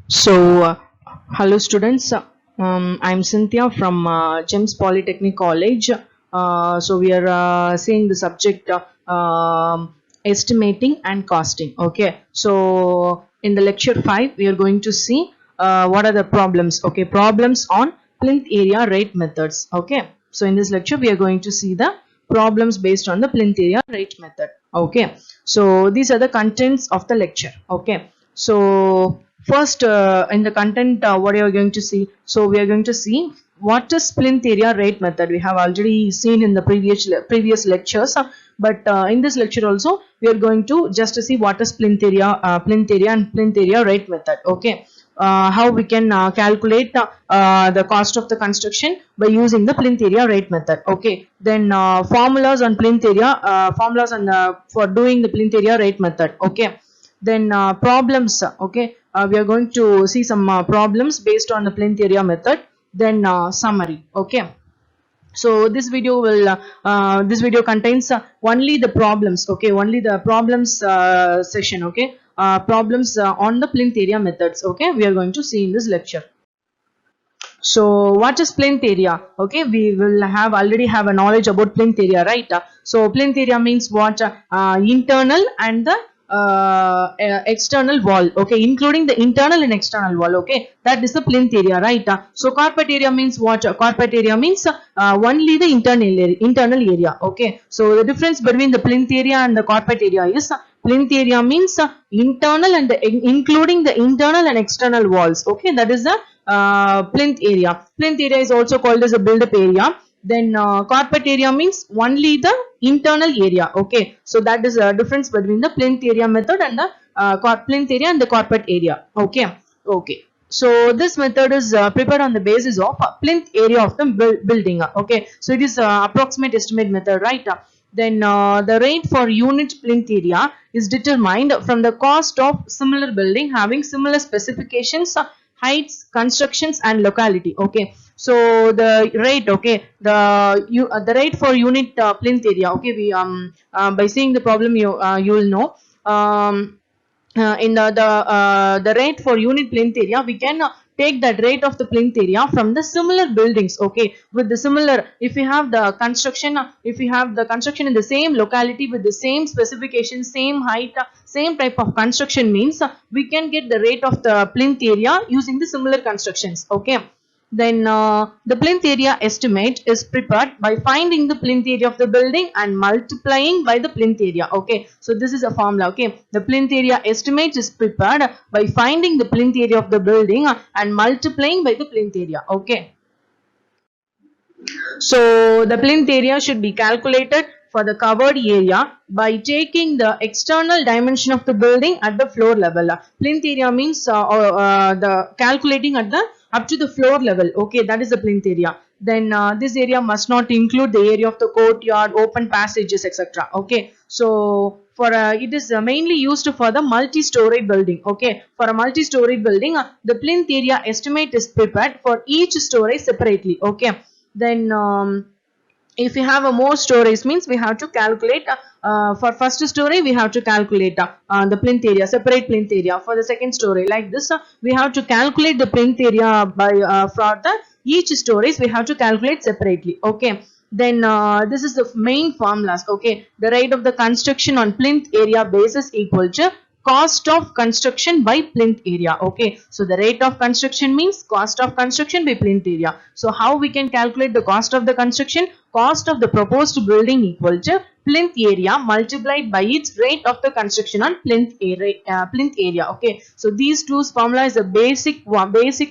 So, hello students. I'm Cynthia from GEMS Polytechnic College. So we are seeing the subject estimating and costing. Okay. So in the lecture 5, we are going to see what are the problems. Okay, problems on plinth area rate methods. Okay. So in this lecture, we are going to see the problems based on the plinth area rate method. Okay. So these are the contents of the lecture. Okay. So first, in the content, what are you going to see? So we are going to see what is plinth area rate method. We have already seen in the previous lectures, but in this lecture also we are going to just to see what is plinth area and plinth area rate method. Okay. How we can calculate the cost of the construction by using the plinth area rate method. Okay. Then formulas on plinth area, formulas on for doing the plinth area rate method. Okay. Then problems. Okay. We are going to see some problems based on the plinth area method. Then summary. Okay. So this video contains only the problems. Okay, only the problems session. Okay, problems on the plinth area methods. Okay, we are going to see in this lecture. So what is plinth area? Okay, we will already have a knowledge about plinth area, right? So plinth area means what? Internal and the external wall. Okay, including the internal and external wall. Okay, that is the plinth area, right? So carpet area means what? Carpet area means only the internal area. Okay, so the difference between the plinth area and the carpet area is plinth area means internal and including the internal and external walls. Okay, that is the plinth area. Plinth area is also called as a build-up area. Then carpet area means only the internal area. Okay, so that is a difference between the plinth area method and the plinth area and the carpet area. Okay, okay. So this method is prepared on the basis of plinth area of the building. Okay, so it is approximate estimate method, right? Then the rate for unit plinth area is determined from the cost of similar building having similar specifications, heights, constructions and locality. Okay, so the rate, okay, the rate for unit plinth area. Okay, we by seeing the problem you will know in the rate for unit plinth area, we can take that rate of the plinth area from the similar buildings. Okay, with the similar, if we have the construction in the same locality with the same specification, same height, same type of construction, means we can get the rate of the plinth area using the similar constructions. Okay, then the plinth area estimate is prepared by finding the plinth area of the building and multiplying by the plinth area. Okay, so this is a formula. Okay, the plinth area estimate is prepared by finding the plinth area of the building and multiplying by the plinth area. Okay, so the plinth area should be calculated for the covered area by taking the external dimension of the building at the floor level. Plinth area means the calculating at the up to the floor level. Okay, that is the plinth area. Then this area must not include the area of the courtyard, open passages, etc. Okay, so for it is mainly used for the multi-story building. Okay, for a multi-story building, the plinth area estimate is prepared for each story separately. Okay, then if we have a more stories, means we have to calculate for first story we have to calculate the plinth area, separate plinth area. For the second story, like this, we have to calculate the plinth area by for the each stories we have to calculate separately. Okay, then this is the main formulas. Okay, the rate of the construction on plinth area basis equal to cost of construction by plinth area. Okay, so the rate of construction means cost of construction by plinth area. So how we can calculate the cost of the construction? Cost of the proposed building equal to plinth area multiplied by its rate of the construction on plinth area. Okay, so these two formula is a basic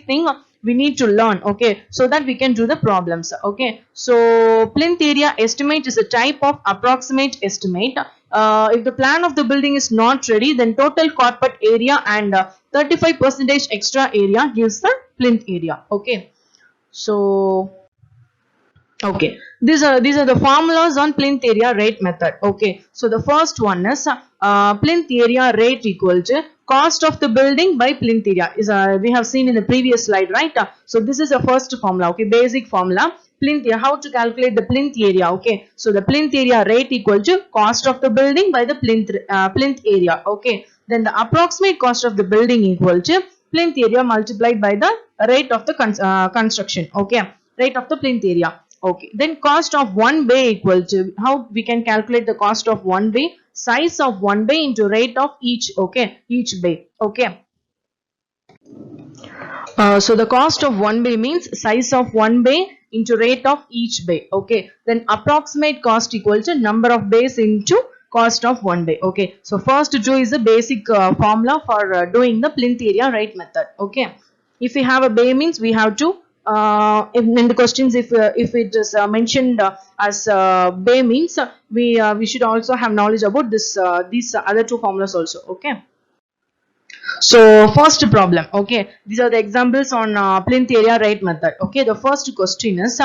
thing we need to learn. Okay, so that we can do the problems. Okay, so plinth area estimate is a type of approximate estimate. If the plan of the building is not ready, then total carpet area and 35% extra area gives the plinth area. Okay, so okay, these are the formulas on plinth area rate method. Okay, so the first one is plinth area rate equal to cost of the building by plinth area. Is we have seen in the previous slide, right? So this is the first formula. Okay, basic formula. Plinth area, how to calculate the plinth area? Okay, so the plinth area rate equal to cost of the building by the plinth area. Okay, then the approximate cost of the building equal to plinth area multiplied by the rate of the construction. Okay, rate of the plinth area. Okay, then cost of one bay equal to, how we can calculate the cost of one bay? Size of one bay into rate of each, okay, each bay. Okay, so the cost of one bay means size of one bay into rate of each bay. Okay, then approximate cost equal to number of bays into cost of one bay. Okay, so first to do is the basic formula for doing the plinth area rate method. Okay, if we have a bay means we have to in the questions, if it is mentioned as bay means we should also have knowledge about this these other two formulas also. Okay, so first problem. Okay, these are the examples on plinth area rate method. Okay, the first question is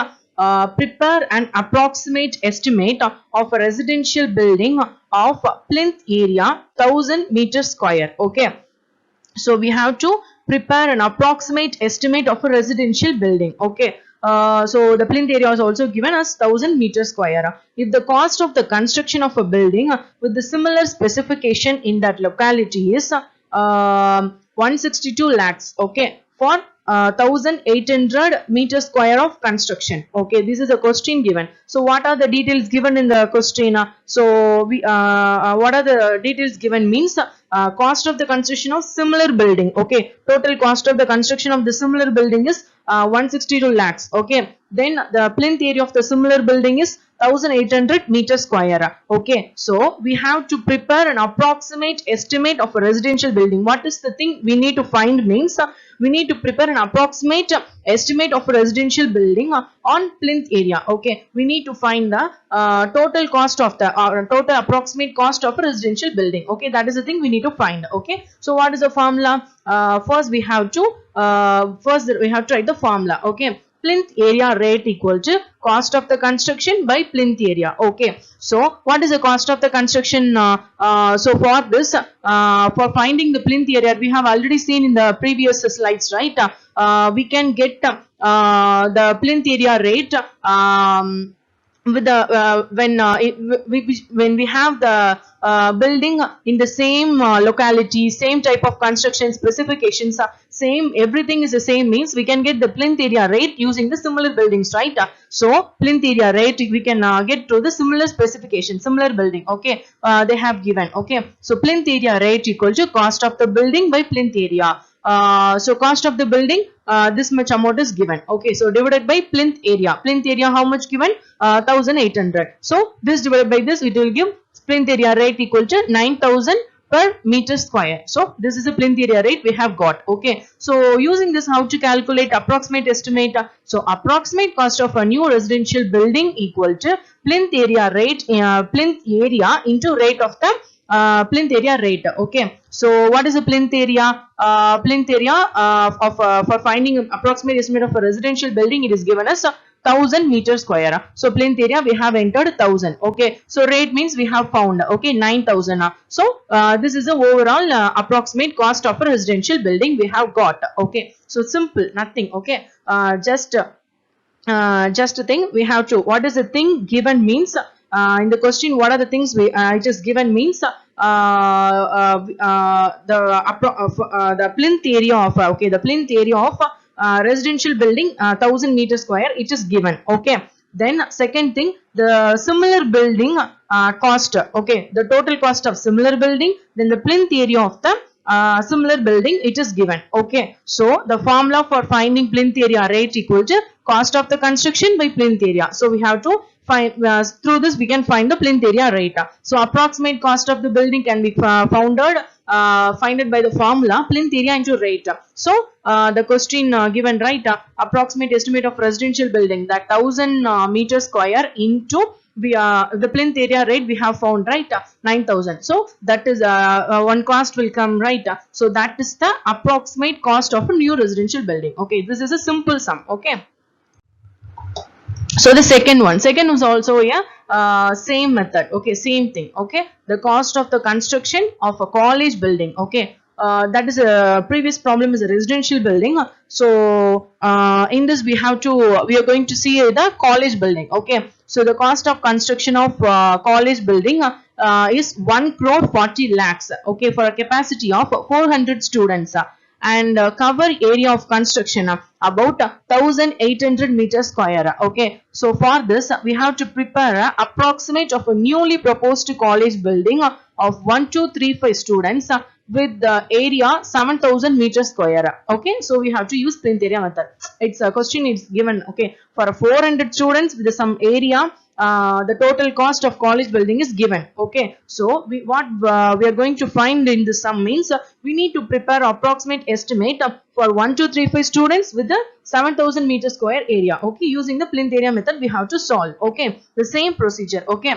prepare an approximate estimate of a residential building of plinth area 1000 meters square. Okay, so we have to prepare an approximate estimate of a residential building. Okay, so the plinth area is also given as 1000 meters square. If the cost of the construction of a building with the similar specification in that locality is 162 lakhs, okay, for 1800 meters square of construction. Okay, this is a question given. So what are the details given in the question? So we what are the details given means cost of the construction of similar building. Okay, total cost of the construction of the similar building is 162 lakhs. Okay, then the plinth area of the similar building is 1800 meters square. Okay, so we have to prepare an approximate estimate of a residential building. What is the thing we need to find means we need to prepare an approximate estimate of a residential building on plinth area. Okay, we need to find the total cost of the total approximate cost of a residential building. Okay, that is the thing we need to find. Okay, so what is the formula? First we have to write the formula. Okay, plinth area rate equal to cost of the construction by plinth area. Okay, so what is the cost of the construction? So for this, for finding the plinth area, we have already seen in the previous slides, right? We can get the plinth area rate with the when we have the building in the same locality, same type of construction specifications, same, everything is the same means we can get the plinth area rate using the similar buildings, right? So plinth area rate we can get to the similar specification, similar building. Okay, they have given. Okay, so plinth area rate equal to cost of the building by plinth area. So cost of the building, this much amount is given. Okay, so divided by plinth area. Plinth area how much given? 1800. So this divided by this, it will give plinth area rate equal to 9000 per meter square. So this is the plinth area rate we have got. Okay, so using this, how to calculate approximate estimate? So approximate cost of a new residential building equal to plinth area rate, plinth area into rate of the plinth area rate. Okay, so what is the plinth area? Plinth area for finding approximate estimate of a residential building, it is given as 1000 meters square. So plinth area we have entered 1000. Okay, so rate means we have found, okay, 9000. So this is the overall approximate cost of a residential building we have got. Okay, so simple, nothing. Okay, just a thing we have to, what is the thing given means in the question, what are the things we it is given means the plinth area of the plinth area of residential building 1000 meters square, it is given. Okay, then second thing, the similar building cost. Okay, the total cost of similar building, then the plinth area of the similar building, it is given. Okay, so the formula for finding plinth area rate equal to cost of the construction by plinth area. So we have to find, through this we can find the plinth area rate. So approximate cost of the building can be founded by the formula plinth area into rate. So the question given, right, approximate estimate of residential building, that 1000 meters square into the plinth area rate we have found, right, 9000. So that is one cost will come, right? So that is the approximate cost of a new residential building. Okay, this is a simple sum. Okay, so the second one was also same method. Okay, same thing. Okay, the cost of the construction of a college building. Okay, that is a previous problem is a residential building. So in this we are going to see the college building. Okay, so the cost of construction of college building is 1 crore 40 lakhs. Okay, for a capacity of 400 students. and cover area of construction about 1800 meters square. Okay, so for this we have to prepare approximate of a newly proposed college building of 1235 students with the area 7000 meters square. Okay, so we have to use plinth area method. It's a question is given. Okay, for 400 students with some area, the total cost of college building is given. Okay, so what we are going to find in the sum means we need to prepare approximate estimate for 1235 students with the 7000 meter square area. Okay, using the plinth area method we have to solve. Okay, the same procedure. Okay,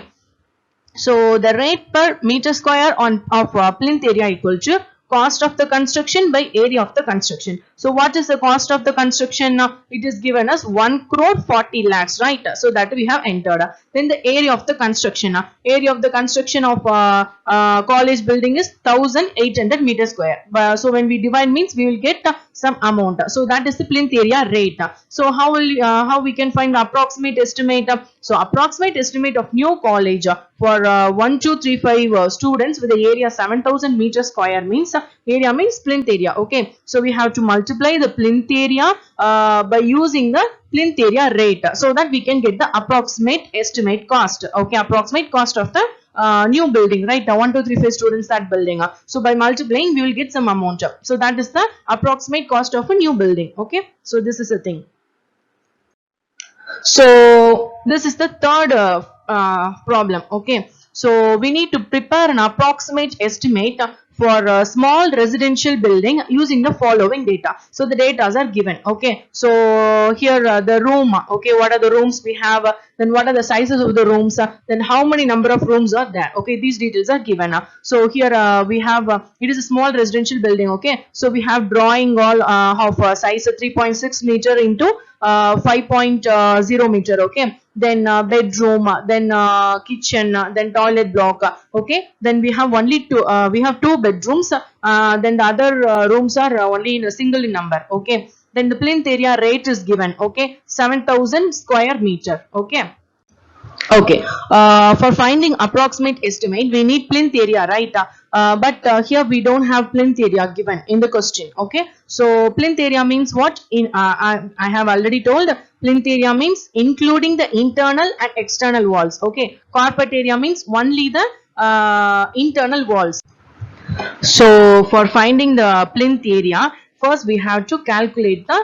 so the rate per meter square of plinth area equal to cost of the construction by area of the construction. So what is the cost of the construction? It is given as 1 crore 40 lakhs, right? So that we have entered. Then the area of the construction. Area of the construction of college building is 1800 meter square. So when we divide means we will get some amount. So that is the plinth area rate. So how we can find the approximate estimate? So approximate estimate of new college for 1235 students with the area 7000 meter square means area means plinth area. Okay, so we have to multiply the plinth area by using the plinth area rate so that we can get the approximate estimate cost. Okay, approximate cost of the new building, right? 1235 students that building. So by multiplying we will get some amount. So that is the approximate cost of a new building. Okay, so this is a thing. So this is the third problem. Okay, so we need to prepare an approximate estimate for a small residential building using the following data. So the data are given. Okay, so here the room. Okay, what are the rooms we have, then what are the sizes of the rooms, then how many number of rooms are there. Okay, these details are given. So here we have it is a small residential building. Okay, so we have drawing all of size 3.6 meter into 5.0 meter. Okay, then bedroom, then kitchen, then toilet block. Okay, then we have only two bedrooms, then the other rooms are only in a single number. Okay, then the plinth area rate is given. Okay, 7000 square meter. Okay. Okay, for finding approximate estimate we need plinth area, right? But here we don't have plinth area given in the question. Okay, so plinth area means what? I have already told, plinth area means including the internal and external walls. Okay, carpet area means only the internal walls. So for finding the plinth area, first we have to calculate the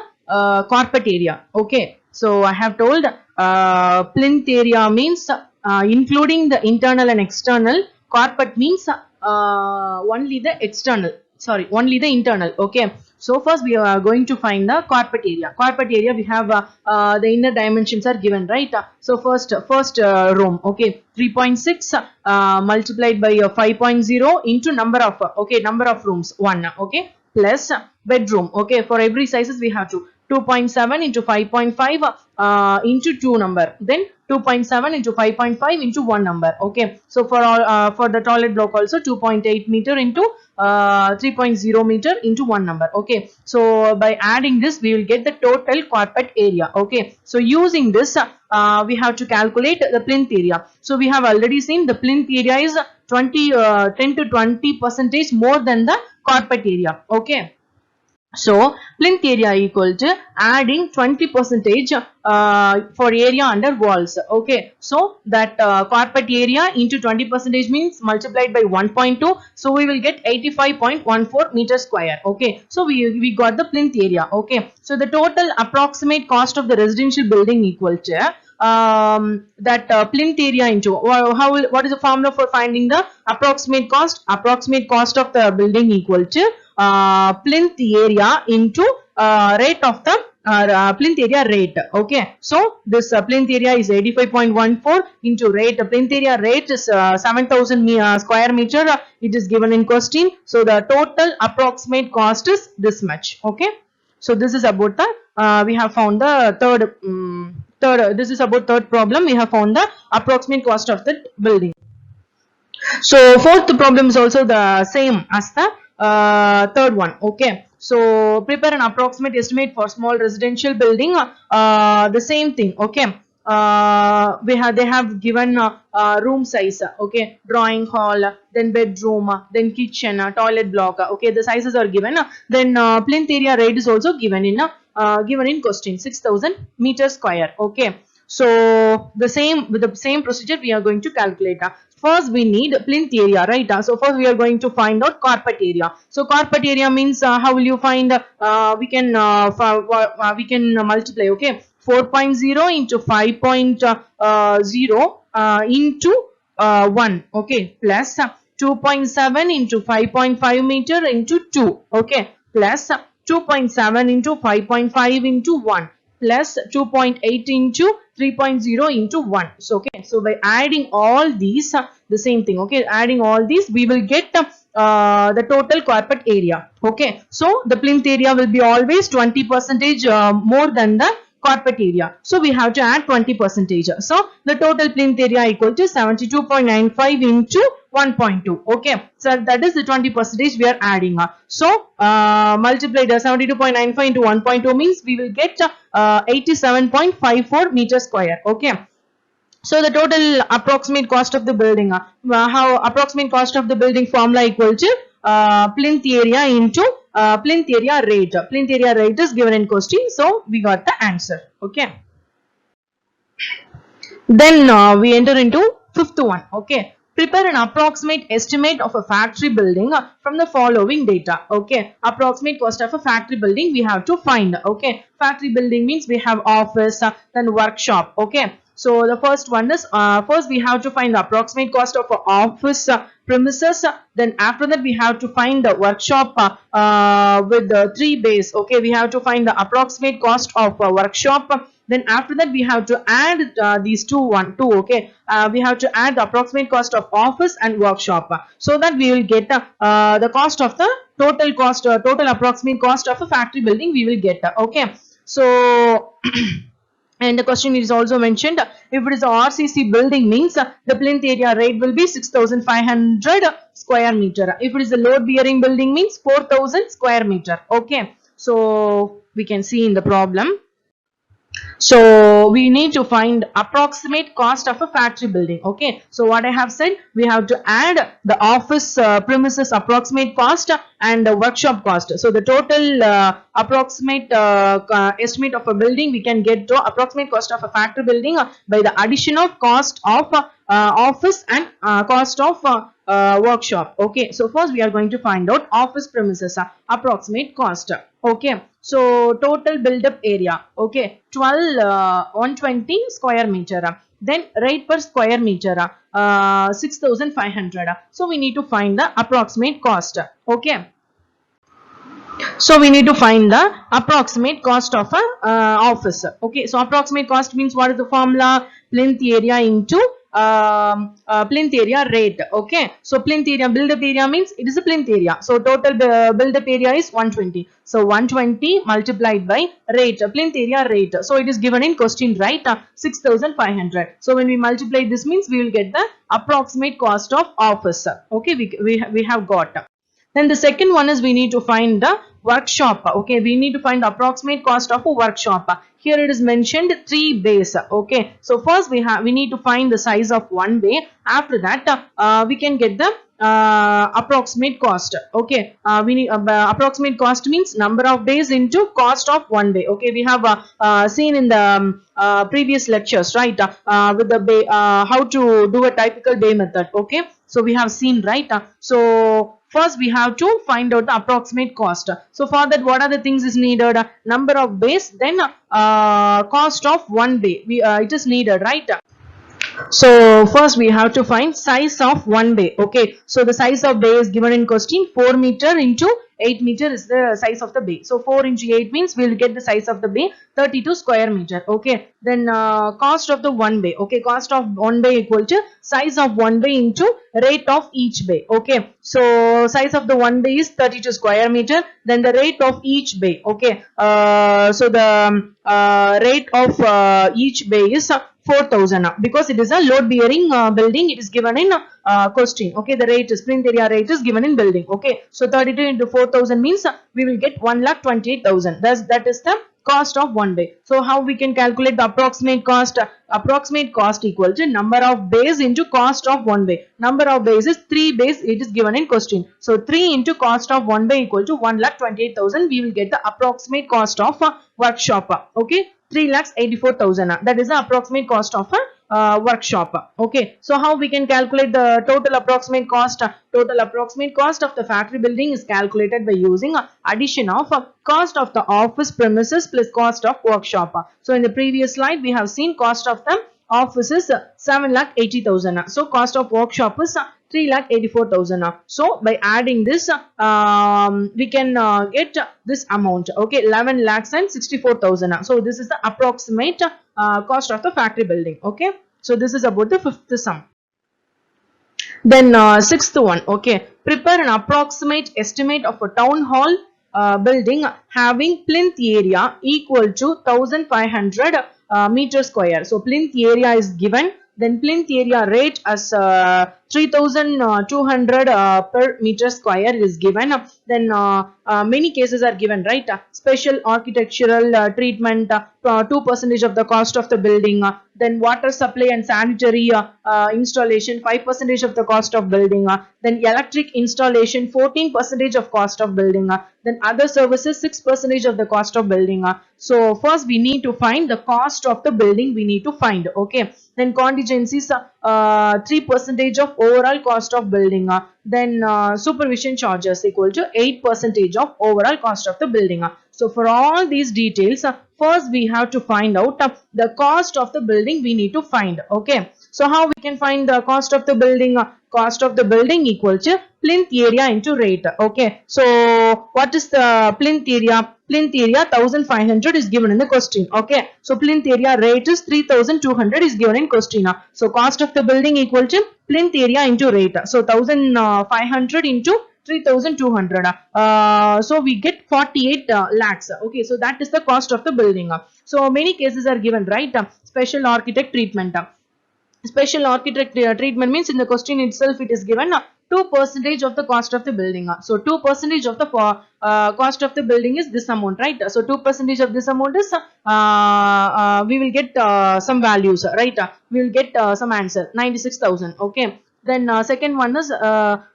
carpet area. Okay, so I have told plinth area means including the internal and external. Carpet means only the external. Sorry, only the internal. Okay, so first we are going to find the carpet area. Carpet area we have the inner dimensions are given, right? So first room. Okay, 3.6 multiplied by 5.0 into number of number of rooms 1. Okay, plus bedroom. Okay, for every sizes we have to 2.7 into 5.5 into 2 number, then 2.7 into 5.5 into 1 number. Okay, so for all for the toilet block also 2.8 meter into 3.0 meter into 1 number. Okay, so by adding this we will get the total carpet area. Okay, so using this we have to calculate the plinth area. So we have already seen the plinth area is 10 to 20% more than the carpet area. Okay, so plinth area equal to adding 20% for area under walls. Okay, so that carpet area into 20% means multiplied by 1.2, so we will get 85.14 meter square. Okay, so we got the plinth area. Okay, so the total approximate cost of the residential building equal to that plinth area into what is the formula for finding the approximate cost? Approximate cost of the building equal to plinth area into rate of the plinth area rate. Okay, so this plinth area is 85.14 into rate. Plinth area rate is 7000 square meter. It is given in question. So the total approximate cost is this much. Okay, so this is about the we have found the third. This is about third problem. We have found the approximate cost of the building. So fourth problem is also the same as the third one. Okay, so prepare an approximate estimate for small residential building. The same thing. Okay, they have given room size, okay, drawing hall, then bedroom, then kitchen, toilet block, okay, the sizes are given. Then plinth area rate is also given in question, 6000 meter square, okay. So with the same procedure we are going to calculate. First we need plinth area, right? So first we are going to find out carpet area. So carpet area means how will you find? We can multiply, okay, 4.0 into 5.0 into 1, okay, plus 2.7 into 5.5 meter into 2, okay, plus 2.7 into 5.5 into 1, plus 2.8 into 3.0 into 1. So okay, so by adding all these, the same thing, okay, adding all these we will get the total carpet area, okay. So the plinth area will be always 20% more than the carpet area, so we have to add 20%. So the total plinth area equal to 72.95 into 1.2, okay. So that is the 20% we are adding. So multiply the 72.95 into 1.2 means we will get 87.54 meter square, okay. So the total approximate cost of the building, how approximate cost of the building formula equal to plinth area into plinth area rate. Plinth area rate is given in question, so we got the answer, okay. Then we enter into fifth one, okay. Prepare an approximate estimate of a factory building from the following data, okay. Approximate cost of a factory building we have to find, okay. Factory building means we have office, then workshop, okay. So the first one is first we have to find the approximate cost of office premises. Then after that we have to find the workshop with the 3 bays. Okay, we have to find the approximate cost of workshop. Then after that we have to add these two. Okay, we have to add the approximate cost of office and workshop, so that we will get the cost of the total approximate cost of a factory building we will get. Okay, so and the question is also mentioned, if it is a RCC building means the plinth area rate will be 6500 square meter. If it is a load bearing building means 4000 square meter. Okay, so we can see in the problem. So we need to find approximate cost of a factory building. Okay, so what I have said, we have to add the office premises approximate cost and the workshop cost. So the total approximate estimate of a building we can get to approximate cost of a factory building by the addition of cost of office and cost of workshop. Okay, so first we are going to find out office premises approximate cost. Okay, so total build up area, okay, 120 square meter. Then rate per square meter 6500. So we need to find the approximate cost. Okay, so we need to find the approximate cost of a office. Okay, so approximate cost means what is the formula? Plinth area into plinth area rate. Okay, so plinth area build up area means it is a plinth area, so total build up area is 120. So 120 multiplied by rate, plinth area rate, so it is given in question, right? 6500. So when we multiply this means we will get the approximate cost of office. Okay, we have got. Then the second one is we need to find the workshop. Okay, we need to find the approximate cost of a workshop. Here it is mentioned 3 bays. Okay, so first we need to find the size of 1 bay. After that we can get the approximate cost. Okay, we need approximate cost means number of bays into cost of 1 bay. Okay, we have seen in the previous lectures, right, with the bay, how to do a typical bay method. Okay, so we have seen, right? So first we have to find out the approximate cost. So for that, what are the things is needed? Number of bays, then cost of 1 bay, it is needed, right? So first we have to find size of 1 bay. Okay, so the size of bay is given in question, 4 meter into 8 meter is the size of the bay. So 4 into 8 means we will get the size of the bay 32 square meter. Okay, then cost of the 1 bay. Okay, cost of 1 bay equal to size of 1 bay into rate of each bay. Okay, so size of the 1 bay is 32 square meter, then the rate of each bay. Okay, so the rate of each bay is 4000 because it is a load bearing building, it is given in question. Okay, the rate is plinth area rate is given in building. Okay, so 32 into 4000 means we will get 1,28,000. That is the cost of one bay. So how we can calculate the approximate cost? Approximate cost equal to number of bays into cost of one bay. Number of bays is 3 bays, it is given in question. So 3 into cost of one bay equal to 1,28,000. We will get the approximate cost of a workshop. Okay, 3,84,000. That is the approximate cost of a workshop. Okay, so how we can calculate the total approximate cost? Total approximate cost of the factory building is calculated by using addition of cost of the office premises plus cost of workshop. So in the previous slide we have seen cost of the office is 7,80,000. So cost of workshop is 3,84,000. So by adding this we can get this amount. Okay, 11,64,000. So this is the approximate cost of the factory building. Okay, so this is about the fifth sum. Then sixth one. Okay, prepare an approximate estimate of a town hall building having plinth area equal to 1,500 meter square. So plinth area is given, then plinth area rate as 3,200 per meter square is given. Then many cases are given, right? Special architectural treatment, 2% of the cost of the building. Then water supply and sanitary installation, 5% of the cost of building. Then electric installation, 14% of cost of building. Then other services, 6% of the cost of building. So first we need to find the cost of the building. We need to find. Okay. Then contingencies, 3% of overall cost of building. Then supervision charges equal to 8% of overall cost of the building. So for all these details, first we have to find out the cost of the building we need to find. Okay. So how we can find the cost of the building? Cost of the building equal to plinth area into rate. Okay. So what is the plinth area? Plinth area 1,500 is given in the question. Okay. So plinth area rate is 3,200 is given in question. So cost of the building equal to plinth area into rate. So 1,500 into 3,200. So we get 48 lakhs. Okay. So that is the cost of the building. So many cases are given, right? Special architect treatment. Special architect treatment means in the question itself it is given 2% of the cost of the building. So 2% of the cost of the building is this amount, right? So 2% of this amount is we will get some values, right? We will get some answer 96,000. Okay. Then second one is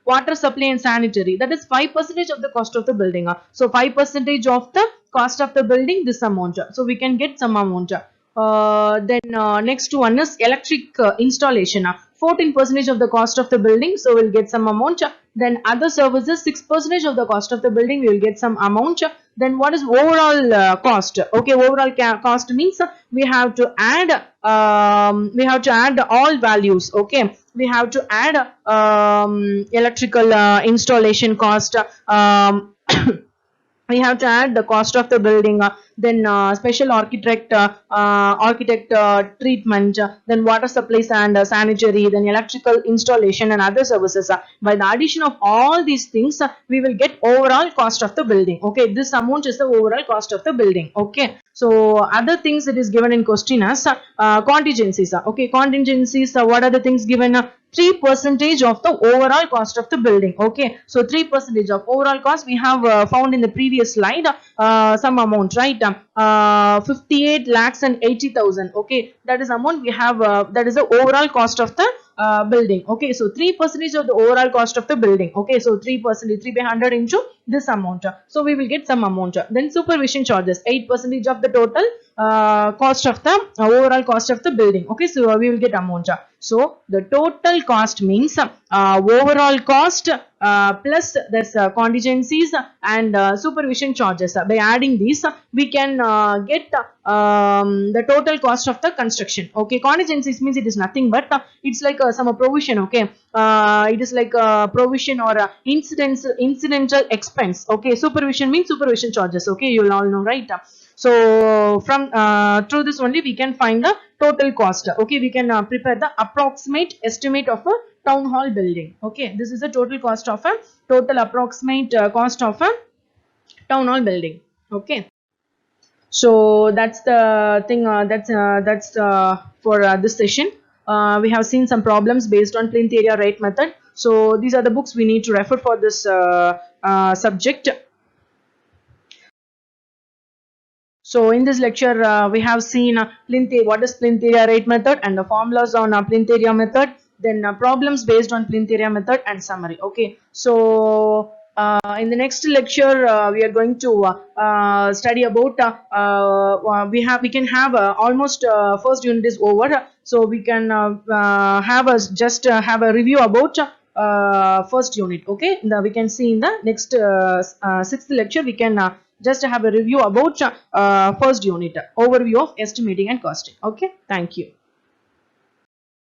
water supply and sanitary, that is 5% of the cost of the building. So 5% of the cost of the building, this amount. So we can get some amount. Then next one is electric installation, 14% of the cost of the building, so we'll get some amount. Then other services, 6% of the cost of the building, we will get some amount. Then what is overall cost? Okay, overall cost means we have to add all values. Okay, we have to add electrical installation cost, we have to add the cost of the building, then special architect treatment, then water supplies and sanitary, then electrical installation and other services. By the addition of all these things, we will get overall cost of the building. Okay, this amount is the overall cost of the building. Okay, so other things it is given in question as contingencies. Okay, contingencies, what are the things given? 3% of the overall cost of the building. Okay, so 3% of overall cost we have found in the previous slide some amount, right? 58 lakhs and 80,000. Okay, that is amount we have, that is the overall cost of the building. Okay, so 3% of the overall cost of the building. Okay, so 3%, 3 by 100 into this amount. So we will get some amount. Then supervision charges, 8% of the total cost of the overall cost of the building. Okay, so we will get amount. So the total cost means overall cost plus this contingencies and supervision charges. By adding these, we can get the total cost of the construction. Okay, contingencies means it is nothing but it's like some provision. Okay, it is like a provision or incidental expense. Okay, supervision means supervision charges. Okay, you will all know, right? So from through this only we can find the total cost. Okay, we can prepare the approximate estimate of a town hall building. Okay, this is the total cost of a total approximate cost of a town hall building. Okay, so that's the thing. That's for this session. We have seen some problems based on plinth area rate method. So these are the books we need to refer for this subject. So in this lecture we have seen what is plinth area rate method and the formulas on plinth area method, then problems based on plinth area method and summary. Okay, so in the next lecture we are going to study about we can have almost first unit is over, so we can have a have a review about first unit. Okay, we can see in the next sixth lecture we can just have a review about first unit overview of estimating and costing. Okay, thank you.